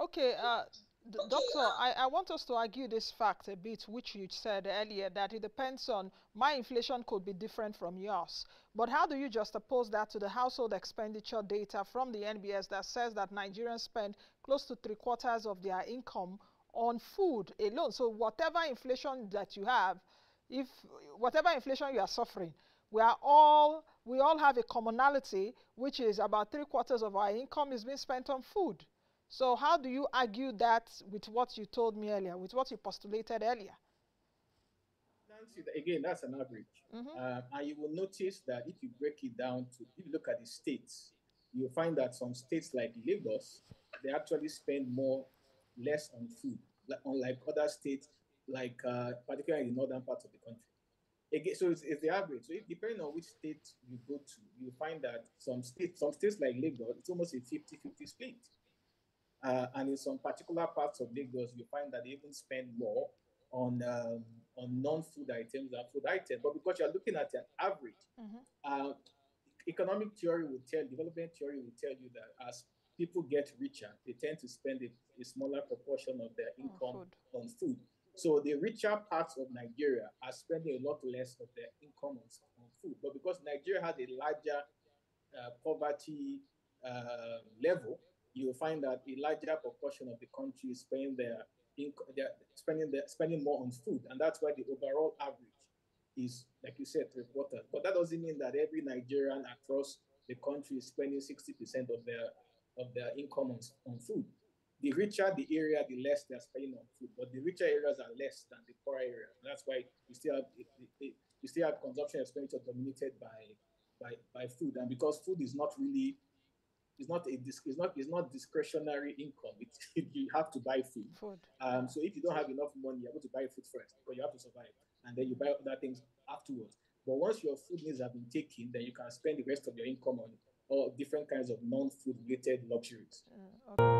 Okay, Doctor, I want us to argue this fact a bit, which you said earlier, that it depends on my inflation could be different from yours. But how do you juxtapose that to the household expenditure data from the NBS that says that Nigerians spend close to three-quarters of their income on food alone? So whatever inflation that you have, if whatever inflation you are suffering, we all have a commonality, which is about three-quarters of our income is being spent on food. So how do you argue that with what you told me earlier, with what you postulated earlier? Nancy, again, that's an average. Mm-hmm. And you will notice that if you break it down to, if you look at the states, you'll find that some states like Lagos, they actually spend less on food, unlike other states, like particularly in the northern parts of the country. Again, so it's the average. So if, depending on which state you go to, you find that some states like Lagos, it's almost a 50-50 split. And in some particular parts of Lagos, you find that they even spend more on non-food items than food items. But because you're looking at an average, Mm-hmm. uh, development theory will tell you that as people get richer, they tend to spend a smaller proportion of their Oh, income food. on food. So the richer parts of Nigeria are spending a lot less of their income on food. But because Nigeria has a larger poverty level, you'll find that a larger proportion of the country is spending more on food, and that's why the overall average is, like you said, three-quarters. But that doesn't mean that every Nigerian across the country is spending 60% of their income on food. The richer the area, the less they're spending on food. But the richer areas are less than the poorer areas. And that's why you still have consumption expenditure dominated by food. And because food is not really it's not discretionary income. You have to buy food. Food. Yeah. So if you don't have enough money, you're going to buy food first because you have to survive, and then you buy other things afterwards. But once your food needs have been taken, then you can spend the rest of your income on all different kinds of non-food related luxuries. Okay.